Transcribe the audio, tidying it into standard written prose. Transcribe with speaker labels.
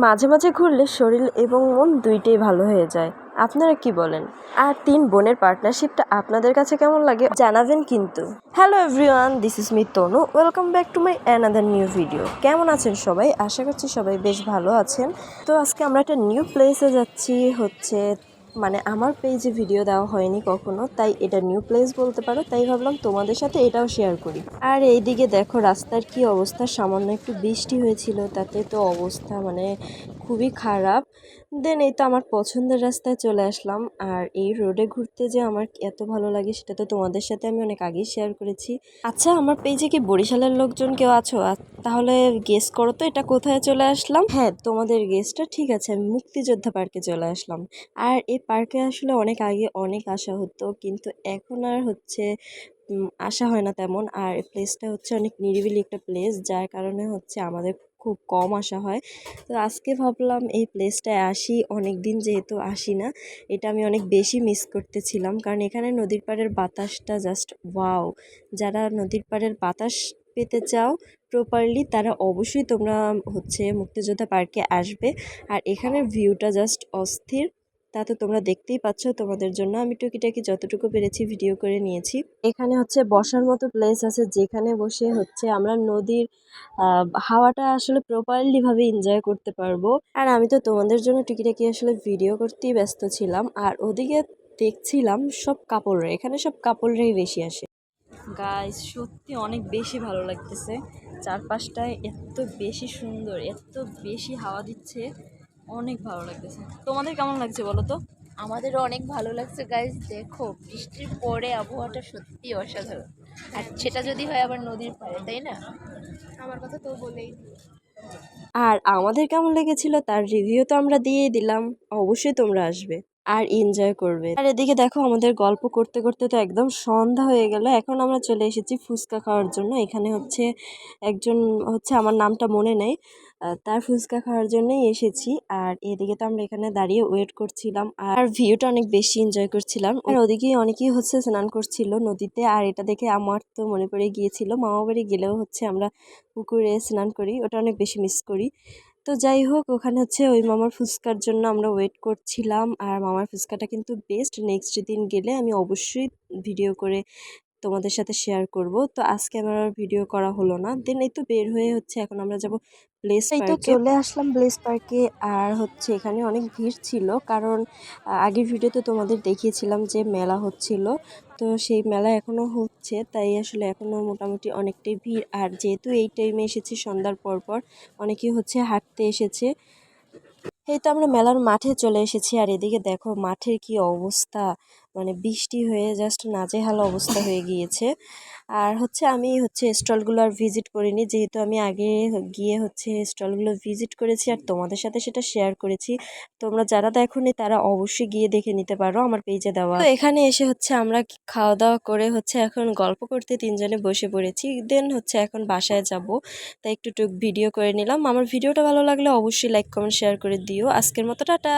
Speaker 1: মাঝে মাঝে ঘুরলে শরীর এবং মন দুইটাই ভালো হয়ে যায়। আপনারা কি বলেন? আর 3 বোনের পার্টনারশিপটা আপনাদের কাছে কেমন লাগে জানাবেন কিন্তু। Hello everyone, this is me Tanu. Welcome back to my another new video. কেমন আছেন সবাই? আশা করছি সবাই বেশ ভালো আছেন। তো আজকে আমরা একটা নিউ প্লেসে যাচ্ছি। মানে আমার পেজে ভিডিও দেওয়া হয়নি কখনো, তাই এটা নিউ প্লেস বলতে পারো। তাই ভাবলাম তোমাদের সাথে এটাও শেয়ার করি। আর এইদিকে দেখো রাস্তার কি অবস্থা, সামান্য একটু বৃষ্টি হয়েছিল তাতে তো অবস্থা মানে খুবই খারাপ। দেন এই তো আমার পছন্দের রাস্তায় চলে আসলাম। আর এই রোডে ঘুরতে যে আমার এত ভালো লাগে সেটা তো তোমাদের সাথে আমি অনেক আগেই শেয়ার করেছি। আচ্ছা, আমার পেজে কি বরিশালের লোকজন কেউ আছো? তাহলে গেস করো তো এটা কোথায় চলে আসলাম। হ্যাঁ, তোমাদের গেসটা ঠিক আছে, আমি মুক্তিযোদ্ধা পার্কে চলে আসলাম। আর এই পার্কে আসলে অনেক আগে অনেক আসা হতো, কিন্তু এখন আর আসা হয় না তেমন। আর এই প্লেসটা হচ্ছে অনেক নিরিবিলি একটা প্লেস, যার কারণে হচ্ছে আমাদের খুব কম আসা হয়। তো আজকে ভাবলাম এই প্লেসটায় আসি, অনেক দিন যেহেতু আসি না, এটা আমি অনেক বেশি মিস করতেছিলাম। কারণ এখানে নদীর পাড়ের বাতাসটা জাস্ট ওয়াও। যারা নদীর পাড়ের বাতাস পেতে চাও প্রপারলি, তারা অবশ্যই তোমরা হচ্ছে মুক্তিযোদ্ধা পার্কে আসবে। আর এখানের ভিউটা জাস্ট অস্থির। তা তো তোমরা দেখতেই পাচ্ছ, তোমাদের জন্য আমি টুকিটাকি যতটুকু পেরেছি ভিডিও করে নিয়েছি। এখানে হচ্ছে বসার মতো প্লেস আছে, যেখানে বসে হচ্ছে আমরা নদীর হাওয়াটা আসলে প্রপারলি ভাবে এনজয় করতে পারবো। আর আমি তো তোমাদের জন্য টুকিটাকি আসলে ভিডিও করতেই ব্যস্ত ছিলাম। আর ওদিকে দেখছিলাম সব কাপড়রা, এখানে সব কাপড়রাই বেশি আসে। গাইস, সত্যি অনেক বেশি ভালো লাগতেছে। চারপাশটায় এত বেশি সুন্দর, এত বেশি হাওয়া দিচ্ছে, অনেক ভালো লাগতেছে। তোমাদের কেমন লাগছে বলো তো?
Speaker 2: আমাদেরও অনেক ভালো লাগছে গাইস। দেখো বৃষ্টির পরে আবহাওয়াটা সত্যি অসাধারণ। আর সেটা যদি হয় আবার নদীর পাড়ে, তাই না? আমার কথা তো বলেই।
Speaker 1: আর আমাদের কেমন লেগেছিল তার রিভিউ তো আমরা দিয়েই দিলাম। অবশ্যই তোমরা আসবে আর এনজয় করবে। আর এদিকে দেখো আমাদের গল্প করতে করতে তো একদম সন্ধ্যা হয়ে গেল। এখন আমরা চলে এসেছি ফুচকা খাওয়ার জন্য। এখানে হচ্ছে একজন হচ্ছে, আমার নামটা মনে নেই, তার ফুচকা খাওয়ার জন্যই এসেছি। আর এদিকে তো আমরা এখানে দাঁড়িয়ে ওয়েট করছিলাম আর ভিউটা অনেক বেশি এনজয় করছিলাম। আর ওদিকে অনেকেই হচ্ছে স্নান করছিল নদীতে। আর এটা দেখে আমার তো মনে পড়ে গিয়েছিল, মামা বাড়ি গেলেও হচ্ছে আমরা পুকুরে স্নান করি, ওটা অনেক বেশি মিস করি। তো যাই হোক, ওখানে হচ্ছে ওই মামার ফুচকার জন্য আমরা ওয়েট করছিলাম। আর মামার ফুচকাটা কিন্তু বেস্ট। নেক্সট দিন গেলে আমি অবশ্যই ভিডিও করে তোমাদের সাথে শেয়ার করব। তো আজকে আমার আর ভিডিও করা হলো না। দেন এই তো বের হয়ে হচ্ছে এখন আমরা যাব ব্লেস পার্কে। এই তো চলে আসলাম ব্লেস পার্কে। আর হচ্ছে এখানে অনেক ভিড় ছিল, কারণ আগের ভিডিওতে তোমাদের দেখিয়েছিলাম যে মেলা হচ্ছিল। তো সেই মেলা এখনো হচ্ছে, তাই আসলে এখনো মোটামুটি অনেকটাই ভিড়। আর যেহেতু এই টাইমে এসেছি সন্ধ্যার পর পর, অনেকেই হচ্ছে হাঁটতে এসেছে। এই তো আমরা মেলার মাঠে চলে এসেছি। আর এদিকে দেখো মাঠের কি অবস্থা, মানে বৃষ্টি হয়ে জাস্ট নাজেহাল অবস্থা হয়ে গিয়েছে। আর হচ্ছে আমি হচ্ছে স্টলগুলো আর ভিজিট করিনি, যেহেতু আমি আগে গিয়ে হচ্ছে স্টলগুলো ভিজিট করেছি আর তোমাদের সাথে সেটা শেয়ার করেছি। তোমরা যারা দেখোনি তারা অবশ্যই গিয়ে দেখে নিতে পারো, আমার পেজে দেওয়া। তো এখানে এসে হচ্ছে আমরা খাওয়া দাওয়া করে হচ্ছে এখন গল্প করতে তিনজনে বসে পড়েছি। দেন হচ্ছে এখন বাসায় যাব, তাই একটু ভিডিও করে নিলাম। আমার ভিডিওটা ভালো লাগলে অবশ্যই লাইক কমেন্ট শেয়ার করে দিও। আজকের মতো টাটা।